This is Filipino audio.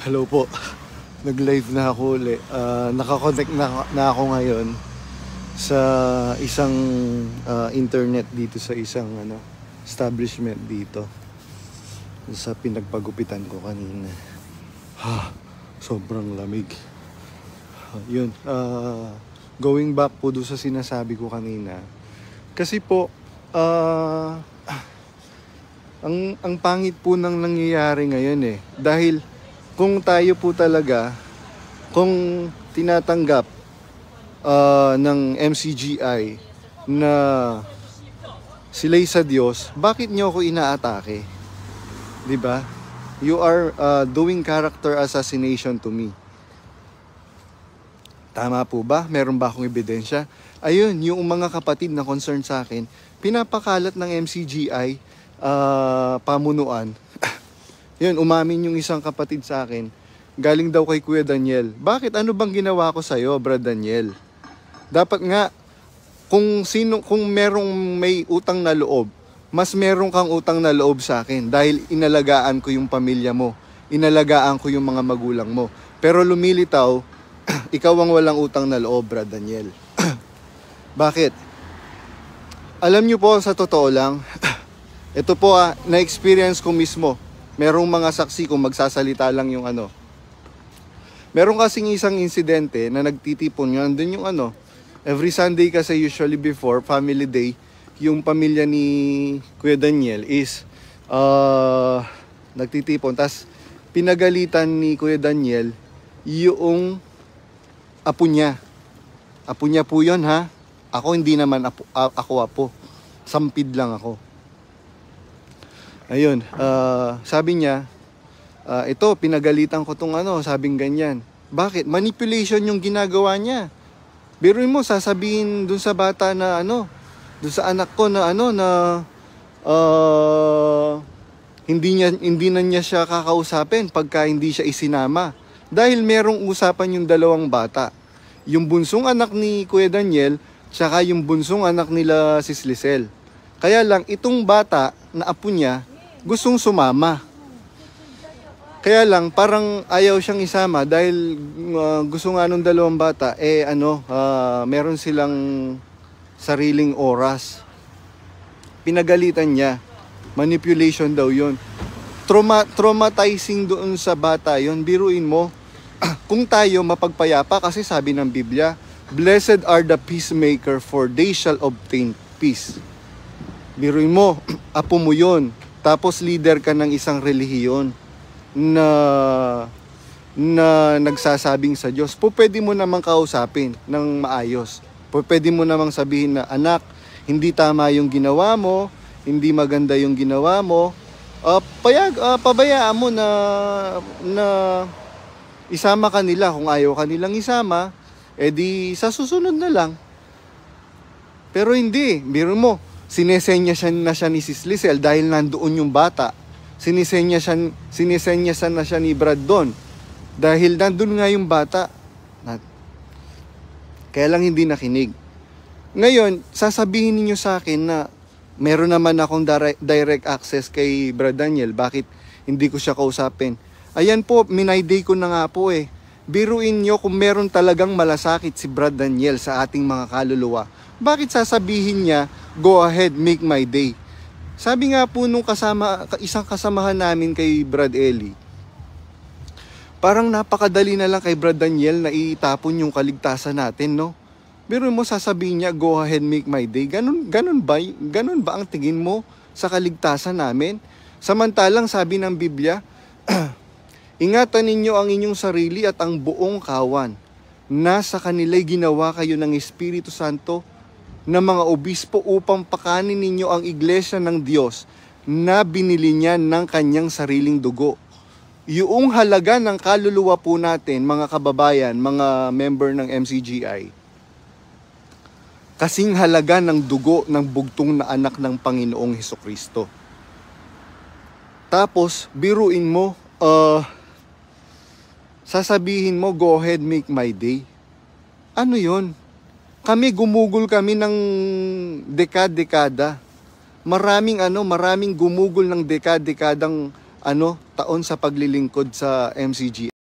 Hello po. Nag-live na ako ulit. Nakakonect na ako ngayon sa isang internet dito sa isang establishment dito sa pinagpagupitan ko kanina. Sobrang lamig. Yun. Going back po doon sa sinasabi ko kanina. Kasi po, ang pangit po nang nangyayari ngayon eh. Dahil kung tayo po talaga, kung tinatanggap ng MCGI na sila'y sa Diyos, bakit nyo ako inaatake? Diba? You are doing character assassination to me. Tama po ba? Meron ba akong ebidensya? Ayun, yung mga kapatid na concerned sa akin, pinapakalat ng MCGI pamunuan. Yun, umamin yung isang kapatid sa akin. Galing daw kay Kuya Daniel. Bakit? Ano bang ginawa ko sa'yo, Brad Daniel? Dapat nga, kung merong may utang na loob, mas meron kang utang na loob sa akin dahil inalagaan ko yung pamilya mo. Inalagaan ko yung mga magulang mo. Pero lumilitaw, ikaw ang walang utang na loob, Brad Daniel. Bakit? Alam nyo po, sa totoo lang, ito po na-experience ko mismo. Merong mga saksi kung magsasalita lang yung Meron kasing isang insidente na nagtitipon yun. Andun yung every Sunday kasi usually before family day, yung pamilya ni Kuya Daniel is nagtitipon. Tas pinagalitan ni Kuya Daniel yung apo niya. Apo niya po yun ha. Ako hindi naman apo. Sampid lang ako. Ayun, sabi niya, ito, pinagalitan ko tong sabing ganyan. Bakit? Manipulation yung ginagawa niya. Biruin mo, sasabihin dun sa bata na dun sa anak ko na hindi na niya siya kakausapin pagka hindi siya isinama. Dahil merong usapan yung dalawang bata. Yung bunsong anak ni Kuya Daniel, tsaka yung bunsong anak nila Sis Lisel. Kaya lang, itong bata na apo niya, gustong sumama. Kaya lang parang ayaw siyang isama dahil gusto nga nung dalawang bata meron silang sariling oras. Pinagalitan niya. Manipulation daw 'yon. Traumatizing doon sa bata 'yon. Biruin mo. Kung tayo mapagpayapa kasi sabi ng Biblia, blessed are the peacemaker for they shall obtain peace. Biruin mo, apo mo 'yon. Tapos leader ka ng isang relihiyon na nagsasabing sa Diyos. Pwede mo namang kausapin ng maayos. Pwede mo namang sabihin na, anak, hindi tama yung ginawa mo, hindi maganda yung ginawa mo. Pabayaan mo na isama ka nila. Kung ayaw ka nilang isama, edi sa susunod na lang. Pero hindi, biro mo. Sinesenya na siya ni Sis Lisel dahil nandoon yung bata. Sinesenya na siya ni Brad doon dahil nandoon nga yung bata. Kaya lang hindi nakinig. Ngayon, sasabihin niyo sa akin na meron naman akong direct access kay Brad Daniel. Bakit hindi ko siya kausapin? Ayan po, minayday ko na nga po eh. Biruin niyo kung meron talagang malasakit si Brad Daniel sa ating mga kaluluwa. Bakit sasabihin niya, go ahead, make my day? Sabi nga po nung isang kasamahan namin kay Brad Eli, parang napakadali na lang kay Brad Daniel na itapon yung kaligtasan natin, no? Pero mo sasabihin niya, go ahead, make my day. Ganun ba ang tingin mo sa kaligtasan namin? Samantalang sabi ng Biblia, ingatan ninyo ang inyong sarili at ang buong kawan. Nasa kanila'y ginawa kayo ng Espiritu Santo na mga obispo upang pakanin ninyo ang iglesia ng Diyos na binili niya ng kanyang sariling dugo. Yung halaga ng kaluluwa po natin, mga kababayan, mga member ng MCGI, kasing halaga ng dugo ng bugtong na anak ng Panginoong Hesukristo. Tapos, biruin mo, sasabihin mo, go ahead, make my day. Ano yon? Kami gumugol kami ng dekada. Maraming gumugol ng dekadang taon sa paglilingkod sa MCGI.